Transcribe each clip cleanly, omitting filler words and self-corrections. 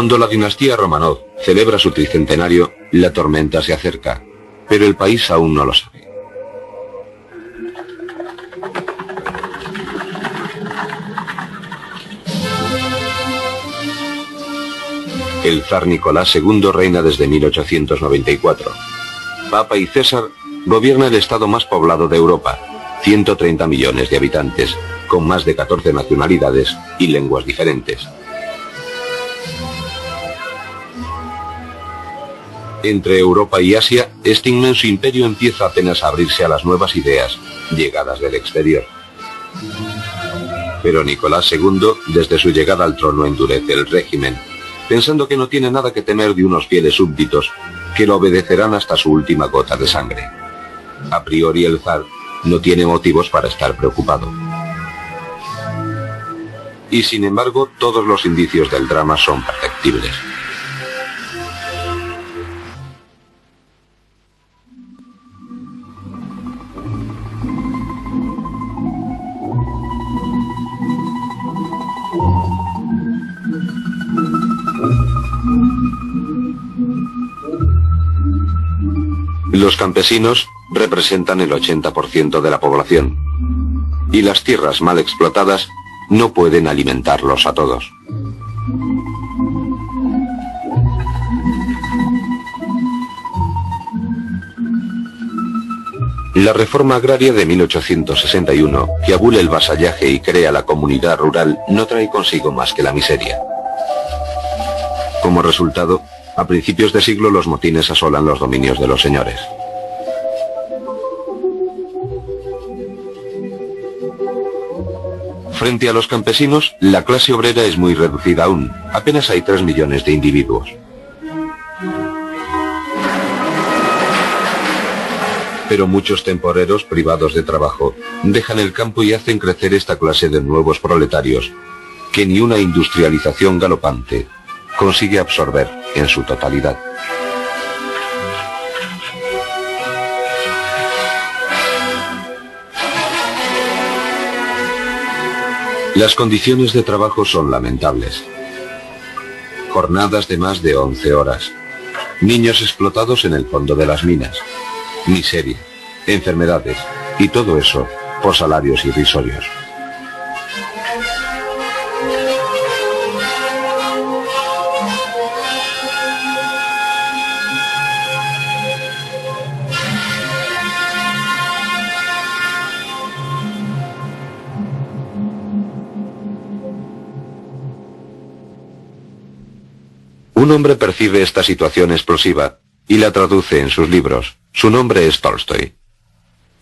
Cuando la dinastía Romanov celebra su tricentenario, la tormenta se acerca, pero el país aún no lo sabe. El zar Nicolás II reina desde 1894. Papa y César gobierna el estado más poblado de Europa, 130 millones de habitantes, con más de 14 nacionalidades y lenguas diferentes. Entre Europa y Asia, este inmenso imperio empieza apenas a abrirse a las nuevas ideas, llegadas del exterior. Pero Nicolás II, desde su llegada al trono, endurece el régimen, pensando que no tiene nada que temer de unos fieles súbditos que lo obedecerán hasta su última gota de sangre. A priori el zar no tiene motivos para estar preocupado. Y sin embargo, todos los indicios del drama son perceptibles. Los campesinos representan el 80% de la población, y las tierras mal explotadas no pueden alimentarlos a todos. La reforma agraria de 1861, que abole el vasallaje y crea la comunidad rural, no trae consigo más que la miseria. Como resultado, a principios de siglo los motines asolan los dominios de los señores. Frente a los campesinos, la clase obrera es muy reducida aún. Apenas hay 3 millones de individuos. Pero muchos temporeros privados de trabajo dejan el campo y hacen crecer esta clase de nuevos proletarios, que ni una industrialización galopante consigue absorber en su totalidad. Las condiciones de trabajo son lamentables. Jornadas de más de 11 horas. Niños explotados en el fondo de las minas. Miseria, enfermedades, y todo eso por salarios irrisorios. Un hombre percibe esta situación explosiva y la traduce en sus libros. Su nombre es Tolstoy.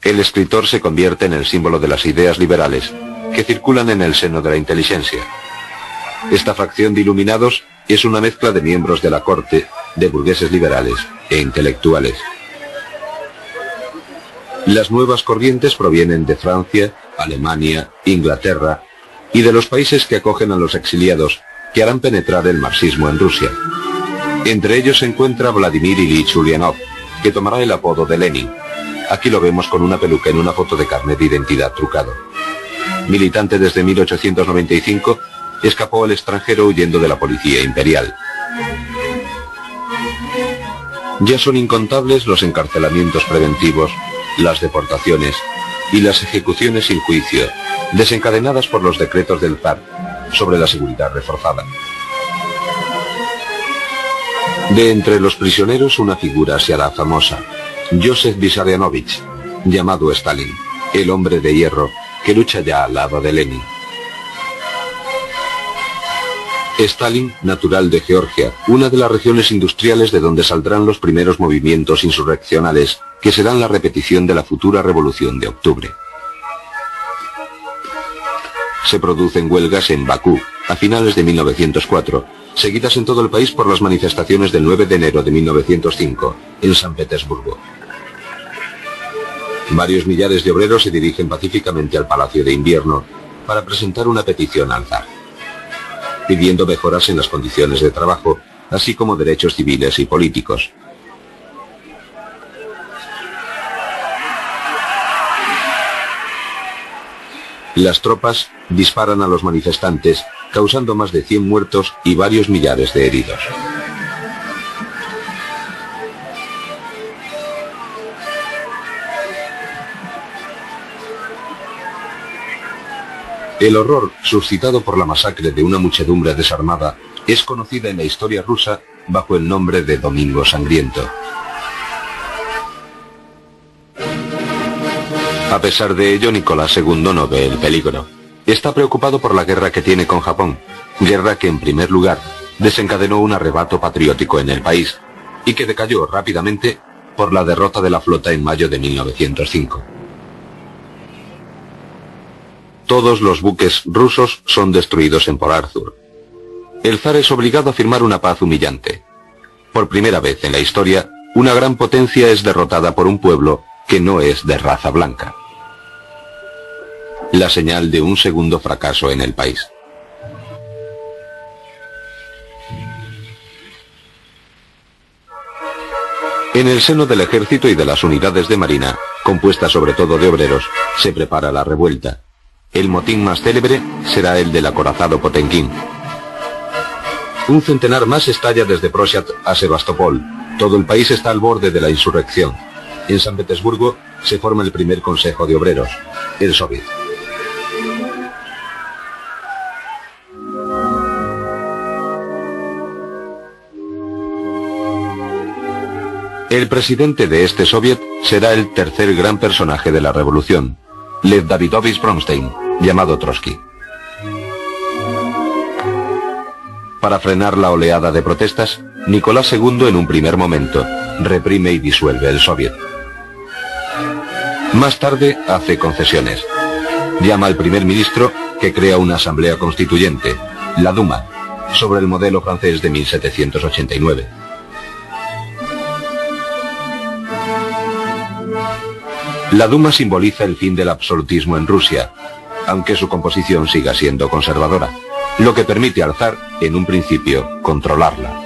El escritor se convierte en el símbolo de las ideas liberales que circulan en el seno de la inteligencia. Esta facción de iluminados es una mezcla de miembros de la corte, de burgueses liberales e intelectuales. Las nuevas corrientes provienen de Francia, Alemania, Inglaterra y de los países que acogen a los exiliados que harán penetrar el marxismo en Rusia. Entre ellos se encuentra Vladimir Ilich Ulyanov, que tomará el apodo de Lenin. Aquí lo vemos con una peluca en una foto de carnet de identidad trucado. Militante desde 1895, escapó al extranjero huyendo de la policía imperial. Ya son incontables los encarcelamientos preventivos, las deportaciones y las ejecuciones sin juicio, desencadenadas por los decretos del zar sobre la seguridad reforzada. De entre los prisioneros una figura se hará famosa, Joseph Vissarionovich, llamado Stalin, el hombre de hierro que lucha ya al lado de Lenin. Stalin, natural de Georgia, una de las regiones industriales de donde saldrán los primeros movimientos insurreccionales que serán la repetición de la futura Revolución de Octubre. Se producen huelgas en Bakú a finales de 1904, seguidas en todo el país por las manifestaciones del 9 de enero de 1905 en San Petersburgo. Varios millares de obreros se dirigen pacíficamente al Palacio de Invierno para presentar una petición al zar, pidiendo mejoras en las condiciones de trabajo, así como derechos civiles y políticos. Las tropas disparan a los manifestantes causando más de 100 muertos y varios millares de heridos. El horror suscitado por la masacre de una muchedumbre desarmada es conocida en la historia rusa bajo el nombre de Domingo Sangriento. A pesar de ello, Nicolás II no ve el peligro. Está preocupado por la guerra que tiene con Japón, guerra que en primer lugar desencadenó un arrebato patriótico en el país y que decayó rápidamente por la derrota de la flota en mayo de 1905. Todos los buques rusos son destruidos en Port Arthur. El zar es obligado a firmar una paz humillante. Por primera vez en la historia, una gran potencia es derrotada por un pueblo que no es de raza blanca. La señal de un segundo fracaso en el país. En el seno del ejército y de las unidades de marina, compuestas sobre todo de obreros, se prepara la revuelta. El motín más célebre será el del acorazado Potemkin. Un centenar más estalla desde Prosiat a Sebastopol. Todo el país está al borde de la insurrección. En San Petersburgo se forma el primer consejo de obreros, el Soviet. El presidente de este Soviet será el tercer gran personaje de la revolución, Lev Davidovich Bronstein, llamado Trotsky. Para frenar la oleada de protestas, Nicolás II en un primer momento reprime y disuelve el Soviet. Más tarde hace concesiones. Llama al primer ministro que crea una asamblea constituyente, la Duma, sobre el modelo francés de 1789. La Duma simboliza el fin del absolutismo en Rusia, aunque su composición siga siendo conservadora, lo que permite al zar, en un principio, controlarla.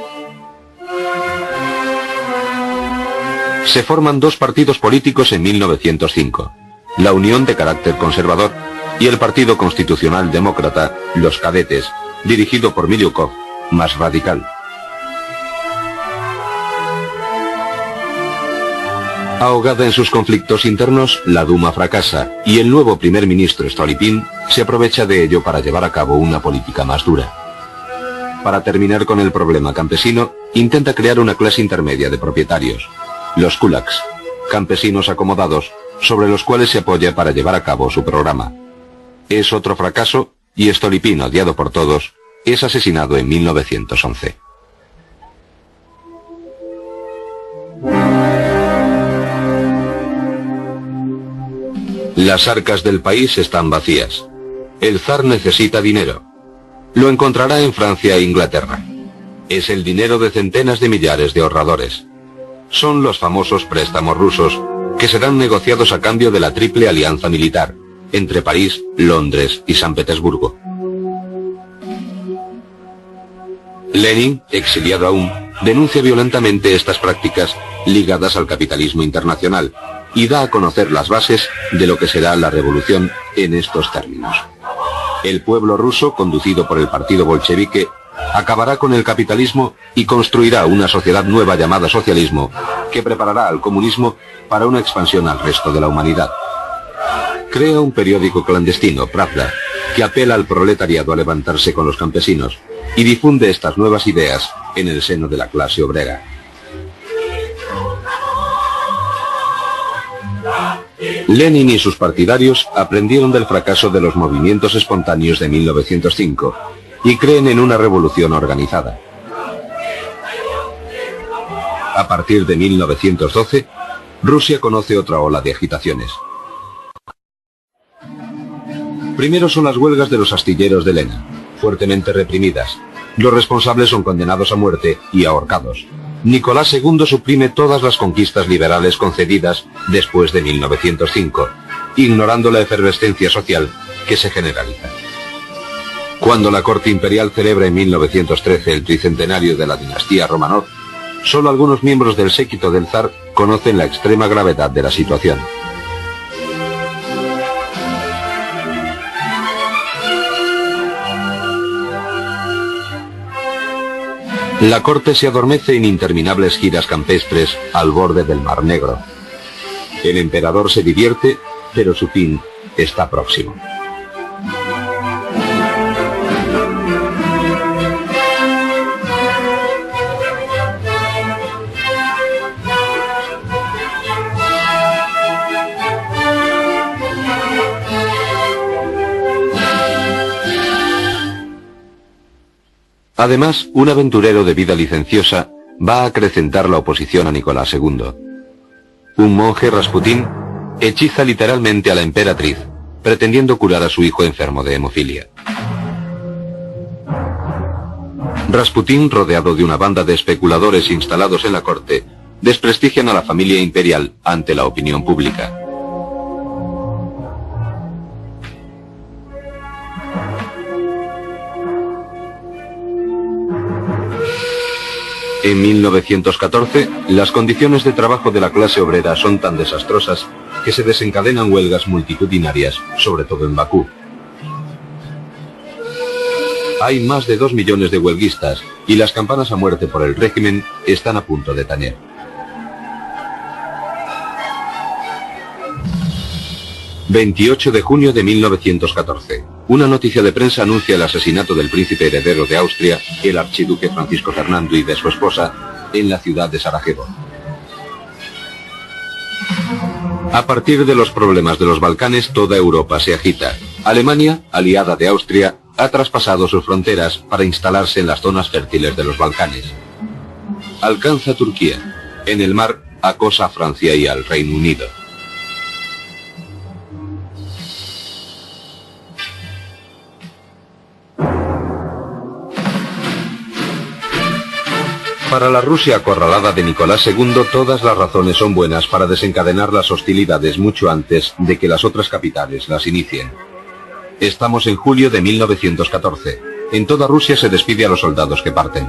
Se forman dos partidos políticos en 1905, la Unión de carácter conservador y el Partido Constitucional Demócrata, los Cadetes, dirigido por Milyukov, más radical. Ahogada en sus conflictos internos, la Duma fracasa y el nuevo primer ministro Stolypin se aprovecha de ello para llevar a cabo una política más dura. Para terminar con el problema campesino, intenta crear una clase intermedia de propietarios, los kulaks, campesinos acomodados, sobre los cuales se apoya para llevar a cabo su programa. Es otro fracaso y Stolypin, odiado por todos, es asesinado en 1911. Las arcas del país están vacías. El zar necesita dinero. Lo encontrará en Francia e Inglaterra. Es el dinero de centenas de millares de ahorradores. Son los famosos préstamos rusos, que serán negociados a cambio de la triple alianza militar, entre París, Londres y San Petersburgo. Lenin, exiliado aún, denuncia violentamente estas prácticas ligadas al capitalismo internacional y da a conocer las bases de lo que será la revolución en estos términos. El pueblo ruso, conducido por el partido bolchevique, acabará con el capitalismo y construirá una sociedad nueva llamada socialismo, que preparará al comunismo para una expansión al resto de la humanidad. Crea un periódico clandestino, Pravda, que apela al proletariado a levantarse con los campesinos y difunde estas nuevas ideas en el seno de la clase obrera. Lenin y sus partidarios aprendieron del fracaso de los movimientos espontáneos de 1905 y creen en una revolución organizada. A partir de 1912, Rusia conoce otra ola de agitaciones. Primero son las huelgas de los astilleros de lena, fuertemente reprimidas. Los responsables son condenados a muerte y ahorcados. Nicolás II suprime todas las conquistas liberales concedidas después de 1905, ignorando la efervescencia social que se generaliza. Cuando la corte imperial celebra en 1913 el tricentenario de la dinastía Romanov, solo algunos miembros del séquito del zar conocen la extrema gravedad de la situación. La corte se adormece en interminables giras campestres al borde del Mar Negro. El emperador se divierte, pero su fin está próximo. Además, un aventurero de vida licenciosa va a acrecentar la oposición a Nicolás II. Un monje, Rasputín, hechiza literalmente a la emperatriz, pretendiendo curar a su hijo enfermo de hemofilia. Rasputín, rodeado de una banda de especuladores instalados en la corte, desprestigian a la familia imperial ante la opinión pública. En 1914, las condiciones de trabajo de la clase obrera son tan desastrosas que se desencadenan huelgas multitudinarias, sobre todo en Bakú. Hay más de 2 millones de huelguistas y las campanas a muerte por el régimen están a punto de tañer. ...28 de junio de 1914... Una noticia de prensa anuncia el asesinato del príncipe heredero de Austria, el archiduque Francisco Fernando, y de su esposa, en la ciudad de Sarajevo. A partir de los problemas de los Balcanes, toda Europa se agita. Alemania, aliada de Austria, ha traspasado sus fronteras para instalarse en las zonas fértiles de los Balcanes. Alcanza Turquía. En el mar, acosa a Francia y al Reino Unido. Para la Rusia acorralada de Nicolás II, todas las razones son buenas para desencadenar las hostilidades mucho antes de que las otras capitales las inicien. Estamos en julio de 1914. En toda Rusia se despide a los soldados que parten.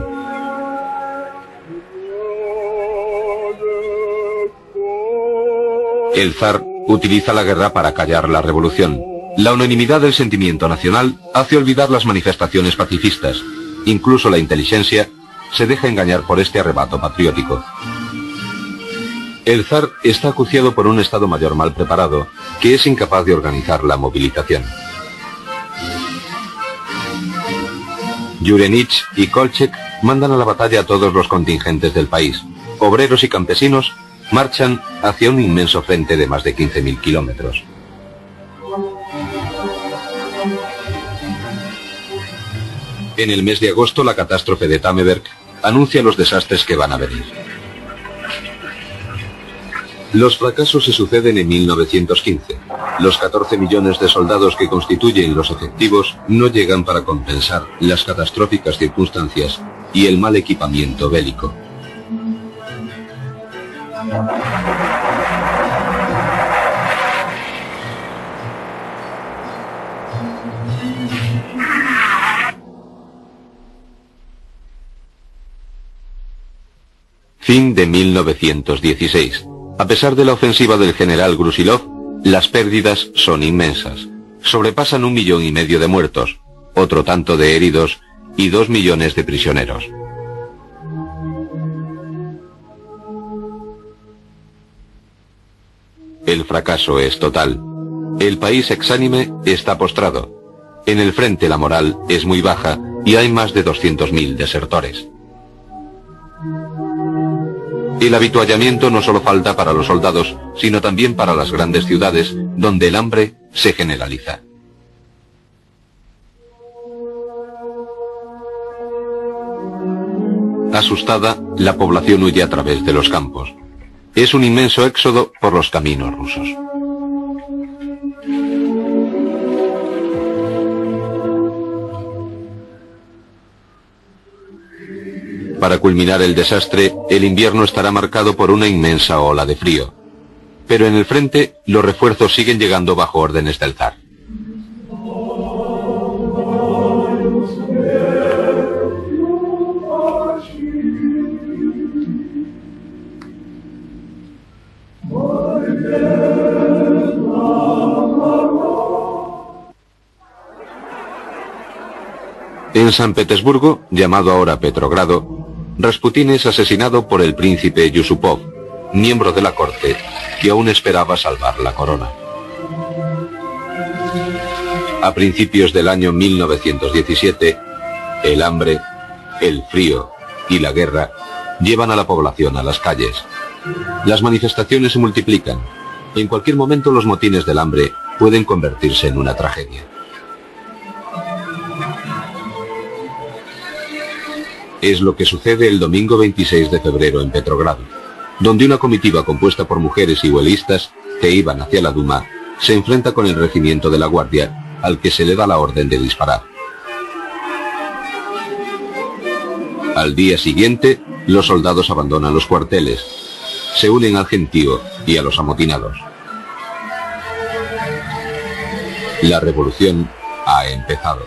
El zar utiliza la guerra para callar la revolución. La unanimidad del sentimiento nacional hace olvidar las manifestaciones pacifistas. Incluso la inteligencia se deja engañar por este arrebato patriótico. El zar está acuciado por un Estado Mayor mal preparado, que es incapaz de organizar la movilización. Yurenich y Kolchak mandan a la batalla a todos los contingentes del país. Obreros y campesinos marchan hacia un inmenso frente de más de 15.000 kilómetros. En el mes de agosto, la catástrofe de Tameberg anuncia los desastres que van a venir. Los fracasos se suceden en 1915. Los 14 millones de soldados que constituyen los efectivos no llegan para compensar las catastróficas circunstancias y el mal equipamiento bélico. Fin de 1916. A pesar de la ofensiva del general Brusilov, las pérdidas son inmensas. Sobrepasan 1,5 millones de muertos, otro tanto de heridos y 2 millones de prisioneros. El fracaso es total. El país exánime está postrado. En el frente la moral es muy baja y hay más de 200.000 desertores. El avituallamiento no solo falta para los soldados, sino también para las grandes ciudades, donde el hambre se generaliza. Asustada, la población huye a través de los campos. Es un inmenso éxodo por los caminos rusos. Para culminar el desastre, el invierno estará marcado por una inmensa ola de frío. Pero en el frente, los refuerzos siguen llegando bajo órdenes del zar. En San Petersburgo, llamado ahora Petrogrado, Rasputín es asesinado por el príncipe Yusupov, miembro de la corte, que aún esperaba salvar la corona. A principios del año 1917, el hambre, el frío y la guerra llevan a la población a las calles. Las manifestaciones se multiplican. En cualquier momento los motines del hambre pueden convertirse en una tragedia. Es lo que sucede el domingo 26 de febrero en Petrogrado, donde una comitiva compuesta por mujeres y huelistas que iban hacia la Duma se enfrenta con el regimiento de la Guardia, al que se le da la orden de disparar. Al día siguiente, los soldados abandonan los cuarteles, se unen al gentío y a los amotinados. La revolución ha empezado.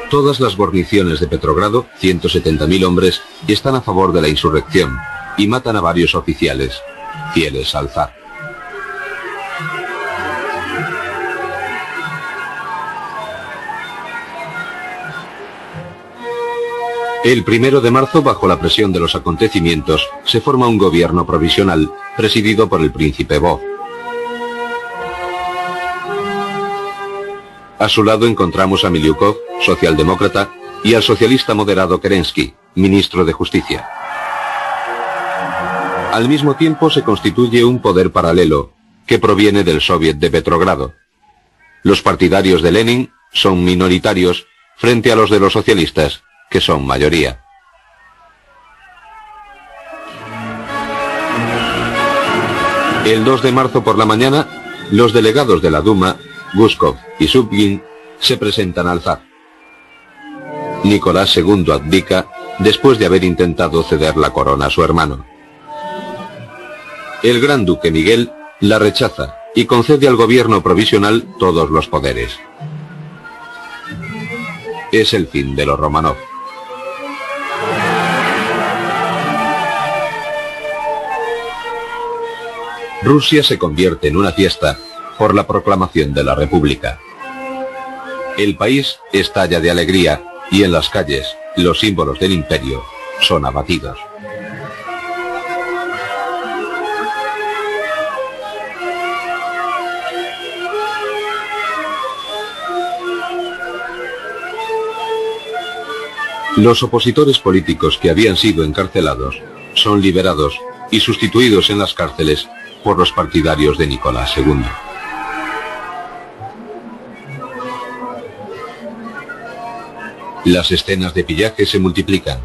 Todas las guarniciones de Petrogrado, 170.000 hombres, están a favor de la insurrección y matan a varios oficiales, fieles al zar. El 1 de marzo, bajo la presión de los acontecimientos, se forma un gobierno provisional presidido por el príncipe Bov. A su lado encontramos a Miliukov, socialdemócrata, y al socialista moderado Kerensky, ministro de Justicia. Al mismo tiempo se constituye un poder paralelo, que proviene del Soviet de Petrogrado. Los partidarios de Lenin son minoritarios frente a los de los socialistas, que son mayoría. El 2 de marzo por la mañana, los delegados de la Duma, Guskov y Subgin, se presentan al zar. Nicolás II abdica después de haber intentado ceder la corona a su hermano. El gran duque Miguel la rechaza y concede al gobierno provisional todos los poderes. Es el fin de los Romanov. Rusia se convierte en una fiesta por la proclamación de la República. El país estalla de alegría y en las calles los símbolos del imperio son abatidos. Los opositores políticos que habían sido encarcelados son liberados y sustituidos en las cárceles por los partidarios de Nicolás II. Las escenas de pillaje se multiplican.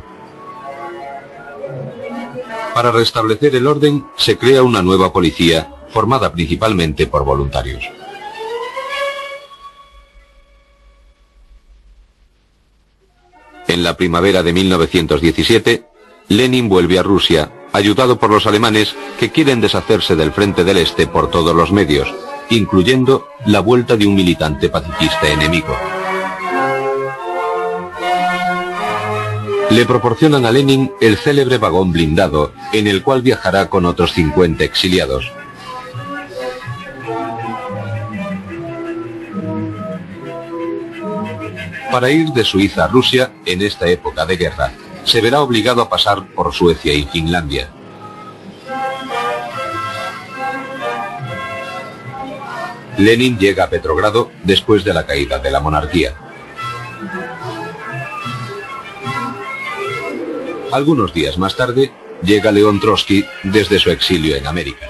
Para restablecer el orden, se crea una nueva policía formada principalmente por voluntarios. En la primavera de 1917, Lenin vuelve a Rusia, ayudado por los alemanes que quieren deshacerse del Frente del Este por todos los medios, incluyendo la vuelta de un militante pacifista enemigo. Le proporcionan a Lenin el célebre vagón blindado, en el cual viajará con otros 50 exiliados. Para ir de Suiza a Rusia, en esta época de guerra, se verá obligado a pasar por Suecia y Finlandia. Lenin llega a Petrogrado después de la caída de la monarquía. Algunos días más tarde, llega León Trotsky desde su exilio en América.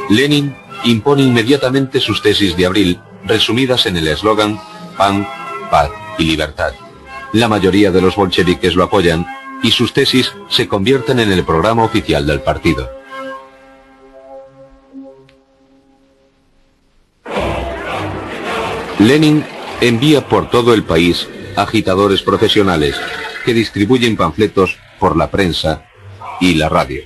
Lenin impone inmediatamente sus tesis de abril, resumidas en el eslogan Pan, Paz y Libertad. La mayoría de los bolcheviques lo apoyan y sus tesis se convierten en el programa oficial del partido. Lenin envía por todo el país agitadores profesionales que distribuyen panfletos por la prensa y la radio.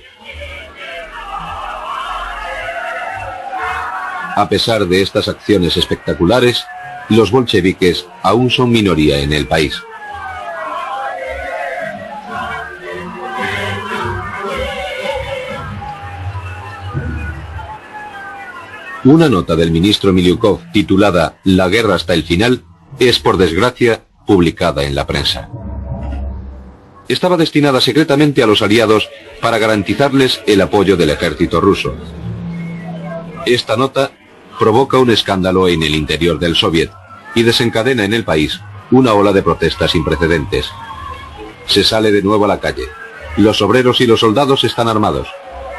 A pesar de estas acciones espectaculares, los bolcheviques aún son minoría en el país. Una nota del ministro Miliukov titulada «La guerra hasta el final» es, por desgracia, publicada en la prensa. Estaba destinada secretamente a los aliados para garantizarles el apoyo del ejército ruso. Esta nota provoca un escándalo en el interior del Soviet y desencadena en el país una ola de protestas sin precedentes. Se sale de nuevo a la calle. Los obreros y los soldados están armados.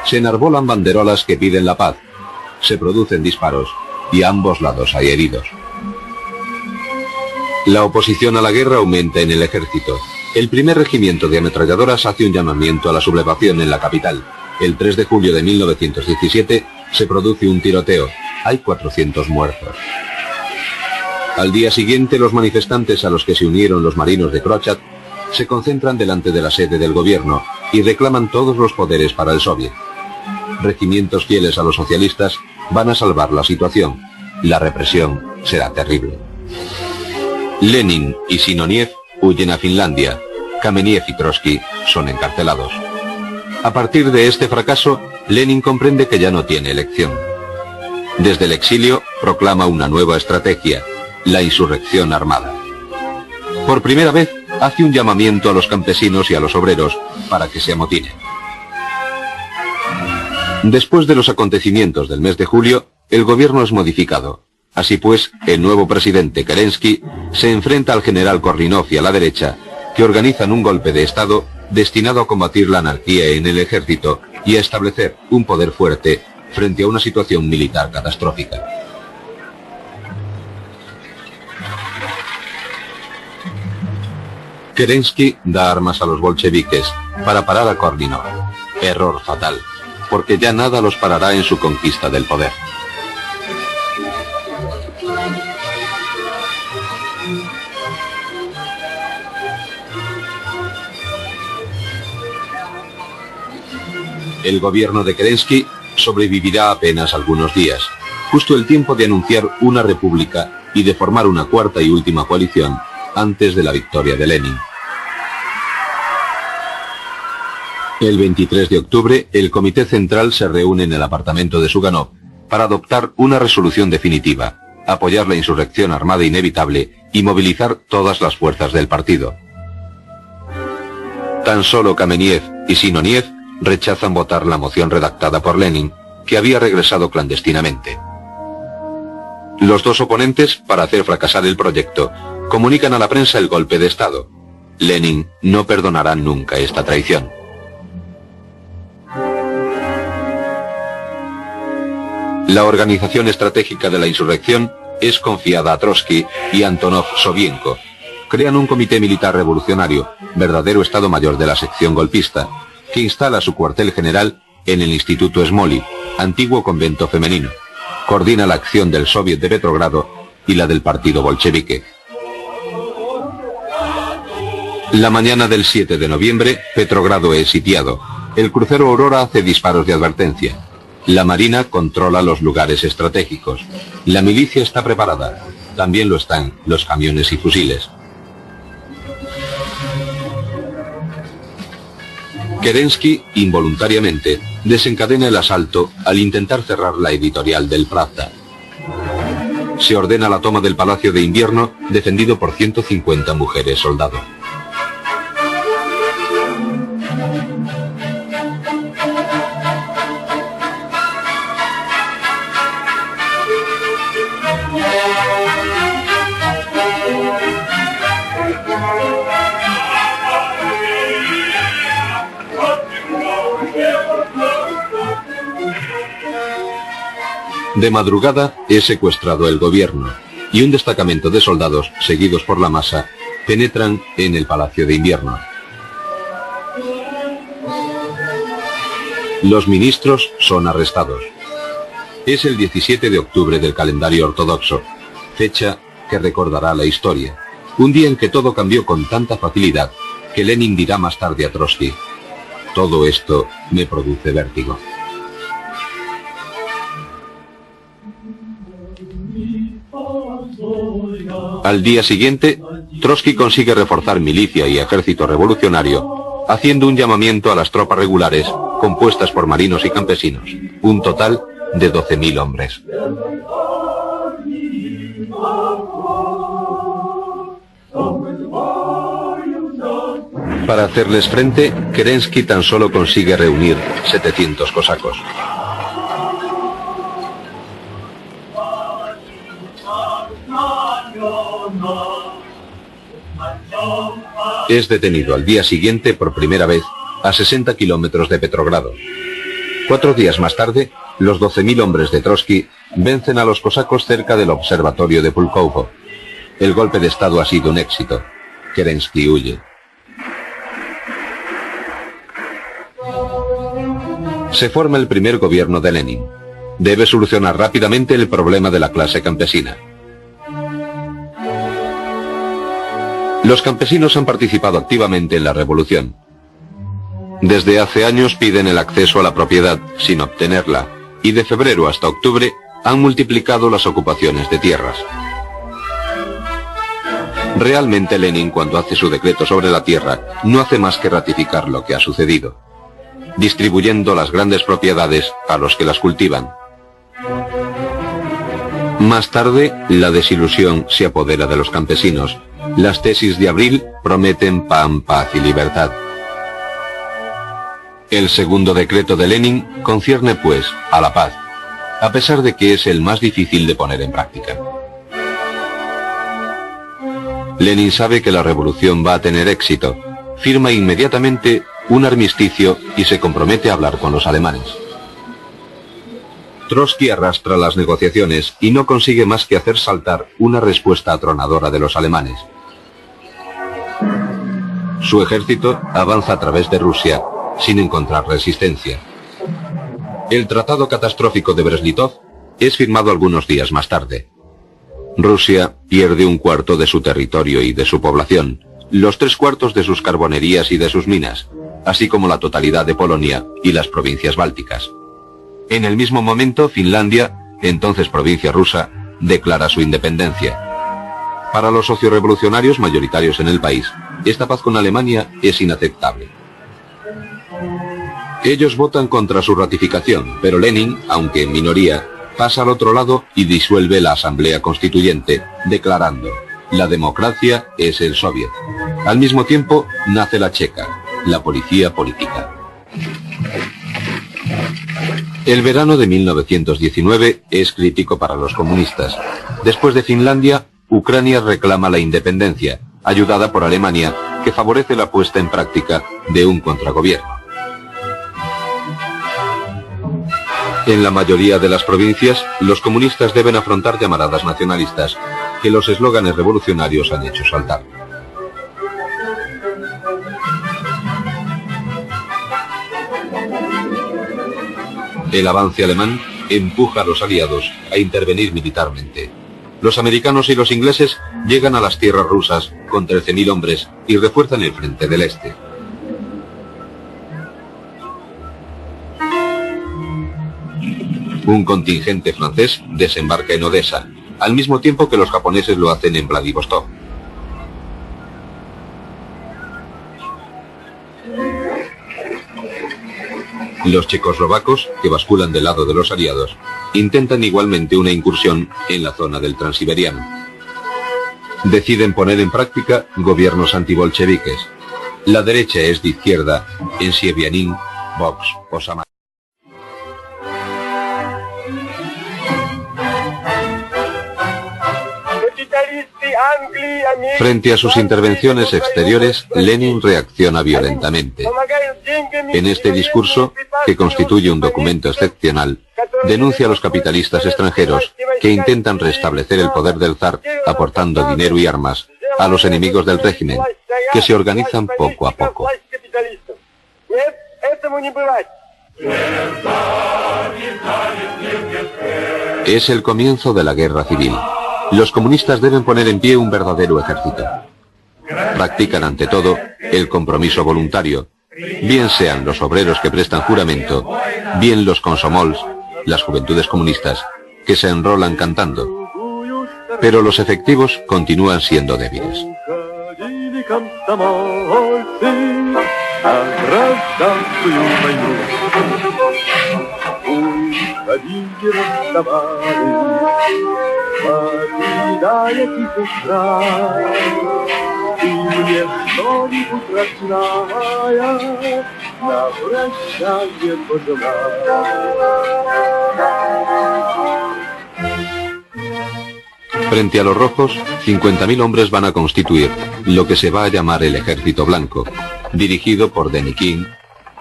Se enarbolan banderolas que piden la paz. Se producen disparos y a ambos lados hay heridos. La oposición a la guerra aumenta en el ejército. El primer regimiento de ametralladoras hace un llamamiento a la sublevación en la capital. El 3 de julio de 1917 se produce un tiroteo. Hay 400 muertos. Al día siguiente, los manifestantes a los que se unieron los marinos de Krochat se concentran delante de la sede del gobierno y reclaman todos los poderes para el Soviet. Regimientos fieles a los socialistas van a salvar la situación. La represión será terrible. Lenin y Sinoniev huyen a Finlandia. Kameniev y Trotsky son encarcelados. A partir de este fracaso, Lenin comprende que ya no tiene elección. Desde el exilio proclama una nueva estrategia, la insurrección armada. Por primera vez hace un llamamiento a los campesinos y a los obreros para que se amotinen. Después de los acontecimientos del mes de julio, el gobierno es modificado. Así pues, el nuevo presidente Kerensky se enfrenta al general Kornilov y a la derecha, que organizan un golpe de Estado destinado a combatir la anarquía en el ejército y a establecer un poder fuerte frente a una situación militar catastrófica. Kerensky da armas a los bolcheviques para parar a Kornilov. Error fatal, porque ya nada los parará en su conquista del poder. El gobierno de Kerensky sobrevivirá apenas algunos días, justo el tiempo de anunciar una república y de formar una cuarta y última coalición antes de la victoria de Lenin. El 23 de octubre, el Comité Central se reúne en el apartamento de Suganov para adoptar una resolución definitiva, apoyar la insurrección armada inevitable y movilizar todas las fuerzas del partido. Tan solo Kameniev y Sinoniev rechazan votar la moción redactada por Lenin, que había regresado clandestinamente. Los dos oponentes, para hacer fracasar el proyecto, comunican a la prensa el golpe de Estado. Lenin no perdonará nunca esta traición. La organización estratégica de la insurrección es confiada a Trotsky y Antonov Sovienko. Crean un comité militar revolucionario, verdadero Estado Mayor de la sección golpista, que instala su cuartel general en el Instituto Smolny, antiguo convento femenino. Coordina la acción del Soviet de Petrogrado y la del partido bolchevique. La mañana del 7 de noviembre, Petrogrado es sitiado. El crucero Aurora hace disparos de advertencia. La Marina controla los lugares estratégicos. La milicia está preparada. También lo están los camiones y fusiles. Kerensky, involuntariamente, desencadena el asalto al intentar cerrar la editorial del Pravda. Se ordena la toma del Palacio de Invierno, defendido por 150 mujeres soldado. De madrugada es secuestrado el gobierno y un destacamento de soldados, seguidos por la masa, penetran en el Palacio de Invierno. Los ministros son arrestados. Es el 17 de octubre del calendario ortodoxo, fecha que recordará la historia. Un día en que todo cambió con tanta facilidad que Lenin dirá más tarde a Trotsky: todo esto me produce vértigo. Al día siguiente, Trotsky consigue reforzar milicia y ejército revolucionario, haciendo un llamamiento a las tropas regulares, compuestas por marinos y campesinos, un total de 12.000 hombres. Para hacerles frente, Kerensky tan solo consigue reunir 700 cosacos. Es detenido al día siguiente por primera vez a 60 kilómetros de Petrogrado. 4 días más tarde, los 12.000 hombres de Trotsky vencen a los cosacos cerca del observatorio de Pulkovo. El golpe de estado ha sido un éxito. Kerensky huye. Se forma el primer gobierno de Lenin. Debe solucionar rápidamente el problema de la clase campesina. Los campesinos han participado activamente en la revolución. Desde hace años piden el acceso a la propiedad sin obtenerla, y de febrero hasta octubre han multiplicado las ocupaciones de tierras. Realmente Lenin, cuando hace su decreto sobre la tierra, no hace más que ratificar lo que ha sucedido, distribuyendo las grandes propiedades a los que las cultivan. Más tarde, la desilusión se apodera de los campesinos. Las tesis de abril prometen pan, paz y libertad. El segundo decreto de Lenin concierne, pues, a la paz, a pesar de que es el más difícil de poner en práctica. Lenin sabe que la revolución va a tener éxito. Firma inmediatamente un armisticio y se compromete a hablar con los alemanes. Trotsky arrastra las negociaciones y no consigue más que hacer saltar una respuesta atronadora de los alemanes. Su ejército avanza a través de Rusia sin encontrar resistencia. El tratado catastrófico de Brest-Litov es firmado algunos días más tarde. Rusia pierde 1/4 de su territorio y de su población, los 3/4 de sus carbonerías y de sus minas, así como la totalidad de Polonia y las provincias bálticas. En el mismo momento, Finlandia, entonces provincia rusa, declara su independencia. Para los sociorevolucionarios mayoritarios en el país, esta paz con Alemania es inaceptable. Ellos votan contra su ratificación, pero Lenin, aunque en minoría, pasa al otro lado y disuelve la Asamblea Constituyente, declarando: la democracia es el Soviet. Al mismo tiempo, nace la Checa, la policía política. El verano de 1919 es crítico para los comunistas. Después de Finlandia, Ucrania reclama la independencia, ayudada por Alemania, que favorece la puesta en práctica de un contragobierno. En la mayoría de las provincias, los comunistas deben afrontar llamaradas nacionalistas, que los eslóganes revolucionarios han hecho saltar. El avance alemán empuja a los aliados a intervenir militarmente. Los americanos y los ingleses llegan a las tierras rusas con 13.000 hombres y refuerzan el frente del este. Un contingente francés desembarca en Odessa, al mismo tiempo que los japoneses lo hacen en Vladivostok. Los checoslovacos, que basculan del lado de los aliados, intentan igualmente una incursión en la zona del Transiberiano. Deciden poner en práctica gobiernos antibolcheviques. La derecha es de izquierda en Sievianin, Vox o Samar. Frente a sus intervenciones exteriores, Lenin reacciona violentamente. En este discurso, que constituye un documento excepcional, denuncia a los capitalistas extranjeros que intentan restablecer el poder del zar aportando dinero y armas a los enemigos del régimen, que se organizan poco a poco. Es el comienzo de la guerra civil. Los comunistas deben poner en pie un verdadero ejército. Practican ante todo el compromiso voluntario, bien sean los obreros que prestan juramento, bien los komsomols, las juventudes comunistas, que se enrolan cantando. Pero los efectivos continúan siendo débiles. Frente a los rojos, 50.000 hombres van a constituir lo que se va a llamar el Ejército Blanco, dirigido por Denikin,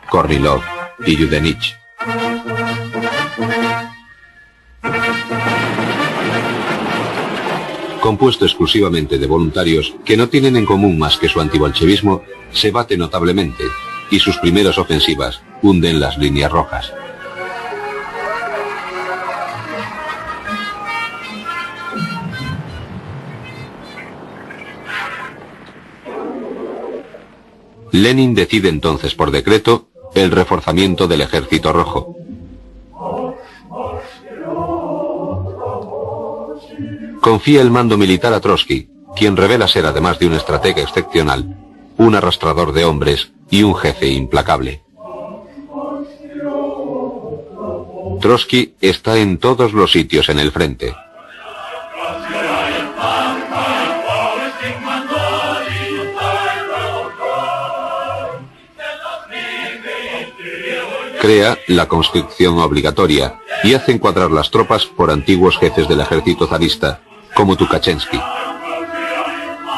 Kornilov y Yudenich. Compuesto exclusivamente de voluntarios que no tienen en común más que su antibolchevismo, se bate notablemente y sus primeras ofensivas hunden las líneas rojas. Lenin decide entonces por decreto el reforzamiento del Ejército Rojo. Confía el mando militar a Trotsky, quien revela ser, además de un estratega excepcional, un arrastrador de hombres y un jefe implacable. Trotsky está en todos los sitios en el frente. Crea la conscripción obligatoria y hace encuadrar las tropas por antiguos jefes del ejército zarista, como Tukachensky.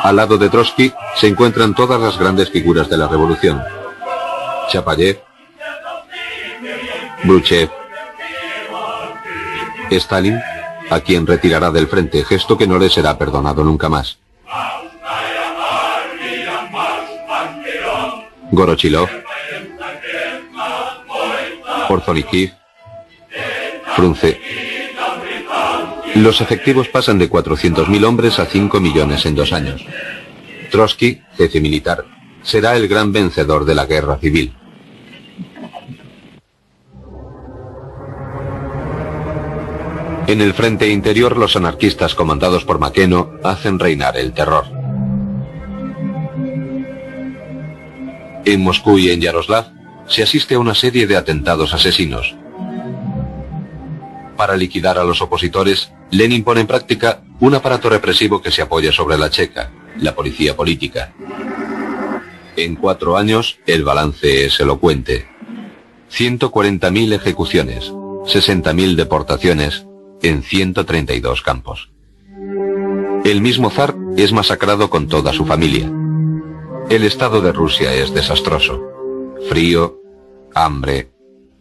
Al lado de Trotsky se encuentran todas las grandes figuras de la revolución: Chapayev, Bruchev, Stalin, a quien retirará del frente, gesto que no le será perdonado nunca más, Gorochilov, Ordzhonikidze, Frunze. Los efectivos pasan de 400.000 hombres a 5 millones en 2 años. Trotsky, jefe militar, será el gran vencedor de la guerra civil. En el frente interior, los anarquistas comandados por Maqueno hacen reinar el terror. En Moscú y en Yaroslav se asiste a una serie de atentados asesinos. Para liquidar a los opositores, Lenin pone en práctica un aparato represivo que se apoya sobre la Cheka, la policía política. En 4 años, el balance es elocuente: 140.000 ejecuciones, 60.000 deportaciones en 132 campos. El mismo zar es masacrado con toda su familia. El estado de Rusia es desastroso. Frío, hambre,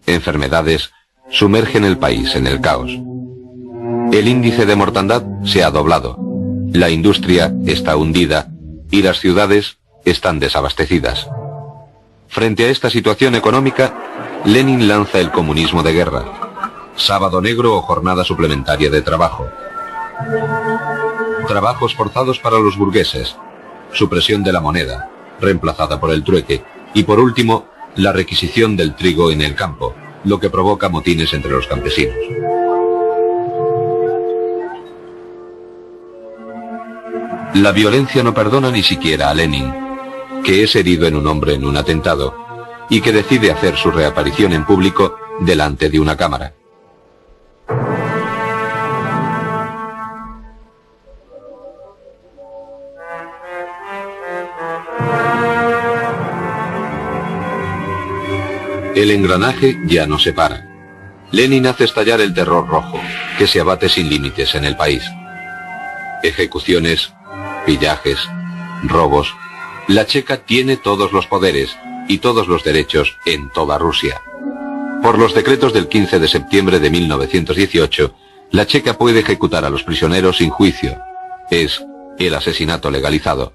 enfermedades sumergen el país en el caos. El índice de mortandad se ha doblado, la industria está hundida y las ciudades están desabastecidas. Frente a esta situación económica, Lenin lanza el comunismo de guerra: sábado negro o jornada suplementaria de trabajo, trabajos forzados para los burgueses, supresión de la moneda, reemplazada por el trueque, y por último, la requisición del trigo en el campo, lo que provoca motines entre los campesinos. La violencia no perdona ni siquiera a Lenin, que es herido en un hombre en un atentado, y que decide hacer su reaparición en público delante de una cámara. El engranaje ya no se para. Lenin hace estallar el terror rojo, que se abate sin límites en el país. Ejecuciones, pillajes, robos. La Cheka tiene todos los poderes y todos los derechos en toda Rusia. Por los decretos del 15 de septiembre de 1918, la Cheka puede ejecutar a los prisioneros sin juicio. Es el asesinato legalizado.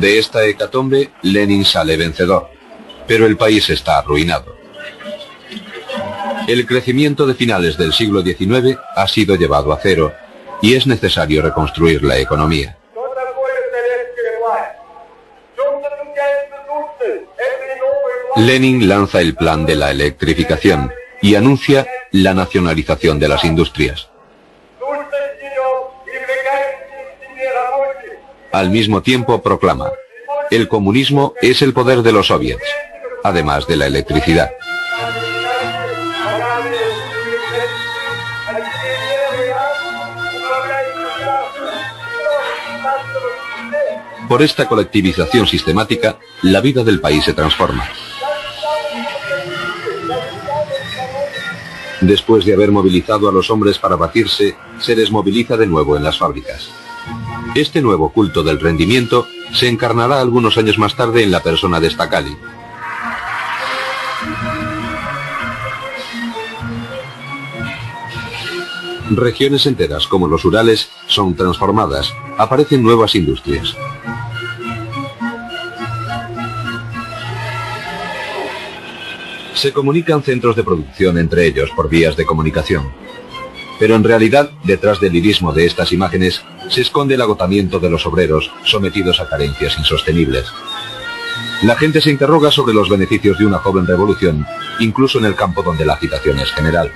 De esta hecatombe, Lenin sale vencedor, pero el país está arruinado. El crecimiento de finales del siglo XIX ha sido llevado a cero y es necesario reconstruir la economía. Lenin lanza el plan de la electrificación y anuncia la nacionalización de las industrias. Al mismo tiempo proclama: el comunismo es el poder de los soviets, además de la electricidad. Por esta colectivización sistemática, la vida del país se transforma. Después de haber movilizado a los hombres para batirse, se desmoviliza de nuevo en las fábricas. Este nuevo culto del rendimiento se encarnará algunos años más tarde en la persona de Stalin. Regiones enteras, como los Urales, son transformadas, aparecen nuevas industrias. Se comunican centros de producción entre ellos por vías de comunicación. Pero en realidad, detrás del lirismo de estas imágenes, se esconde el agotamiento de los obreros sometidos a carencias insostenibles. La gente se interroga sobre los beneficios de una joven revolución, incluso en el campo donde la agitación es general.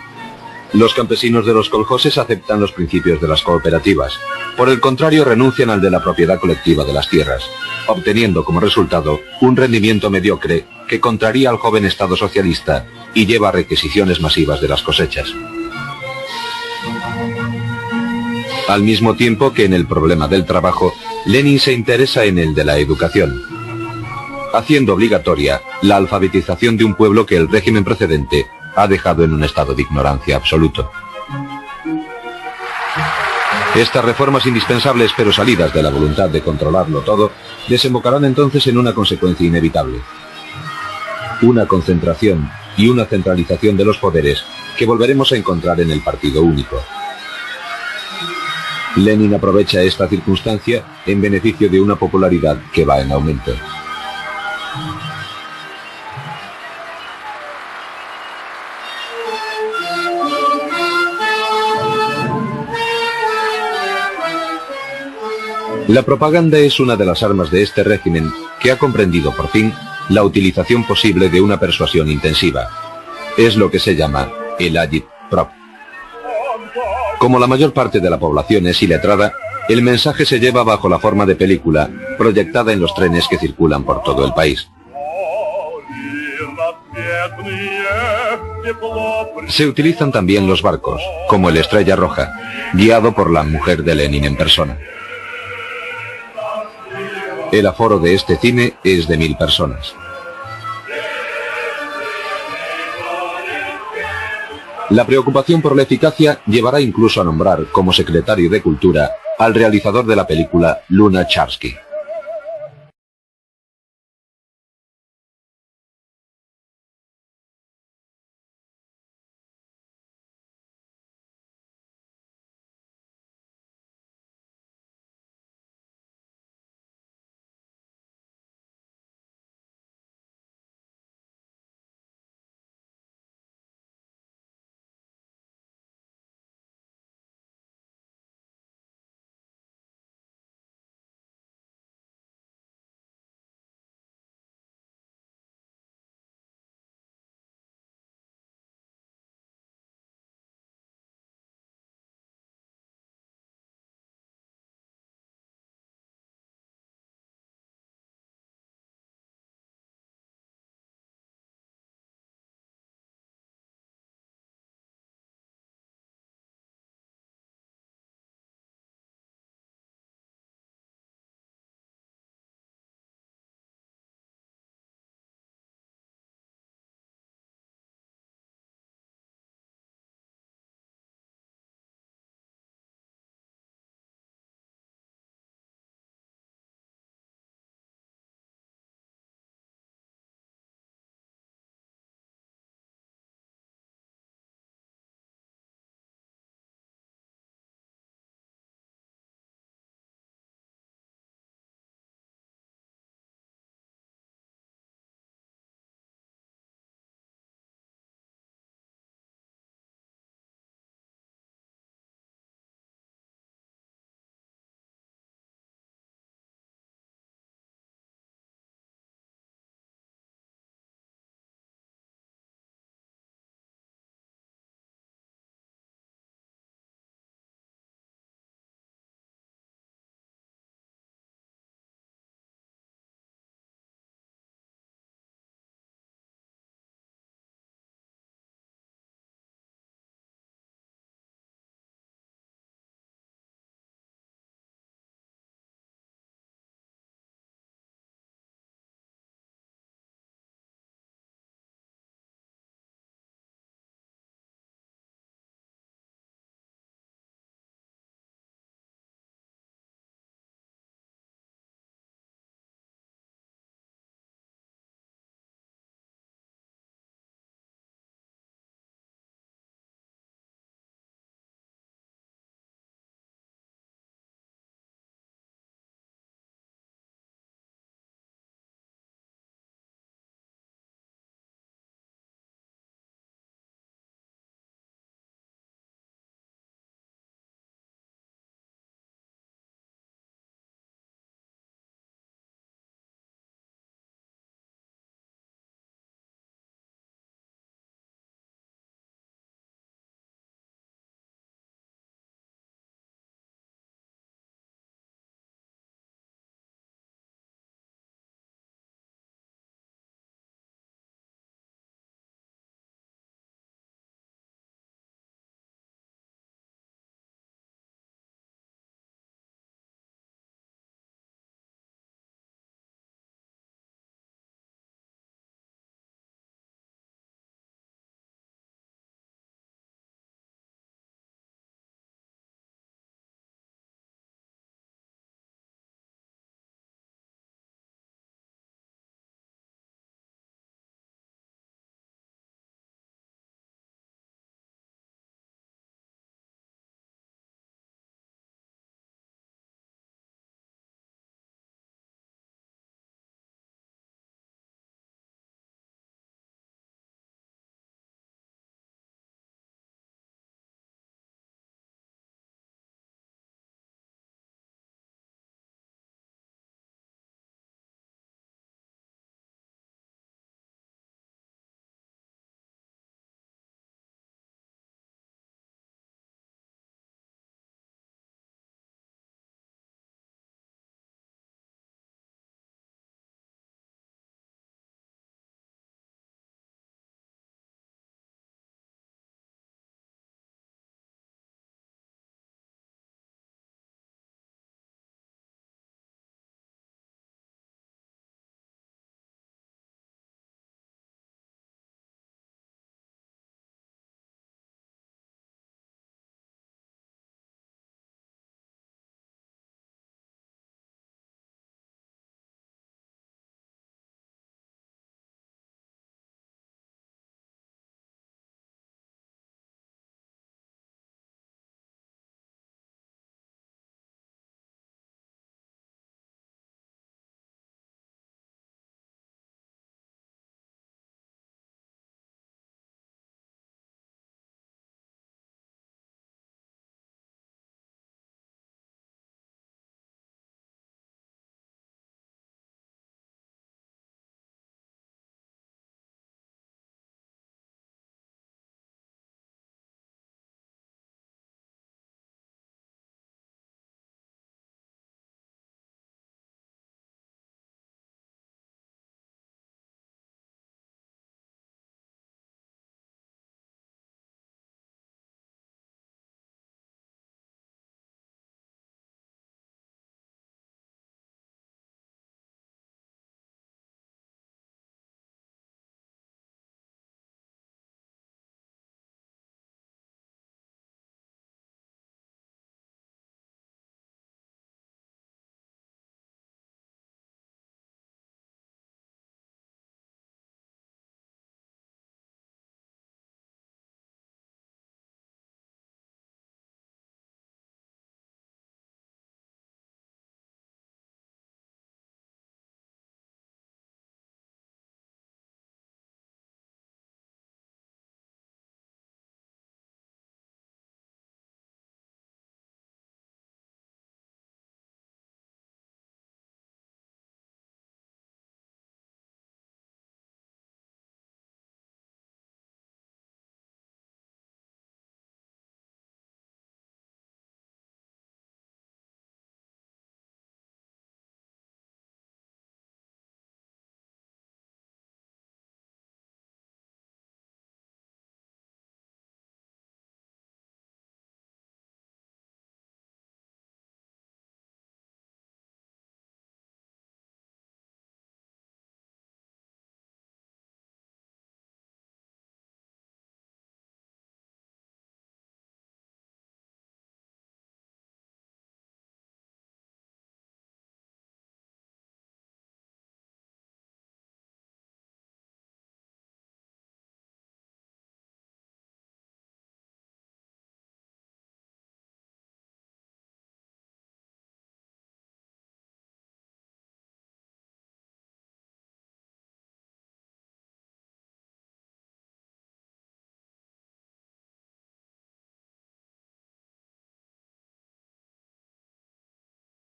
Los campesinos de los coljoses aceptan los principios de las cooperativas. Por el contrario, renuncian al de la propiedad colectiva de las tierras, obteniendo como resultado un rendimiento mediocre que contraría al joven Estado socialista y lleva a requisiciones masivas de las cosechas. Al mismo tiempo que en el problema del trabajo, Lenin se interesa en el de la educación, haciendo obligatoria la alfabetización de un pueblo que el régimen precedente ha dejado en un estado de ignorancia absoluto. Estas reformas indispensables pero salidas de la voluntad de controlarlo todo, desembocarán entonces en una consecuencia inevitable: una concentración y una centralización de los poderes que volveremos a encontrar en el partido único. Lenin aprovecha esta circunstancia en beneficio de una popularidad que va en aumento. La propaganda es una de las armas de este régimen que ha comprendido por fin la utilización posible de una persuasión intensiva. Es lo que se llama el agitprop. Como la mayor parte de la población es iletrada, el mensaje se lleva bajo la forma de película, proyectada en los trenes que circulan por todo el país. Se utilizan también los barcos, como el Estrella Roja, guiado por la mujer de Lenin en persona. El aforo de este cine es de 1000 personas. La preocupación por la eficacia llevará incluso a nombrar como secretario de Cultura al realizador de la película Lunacharsky.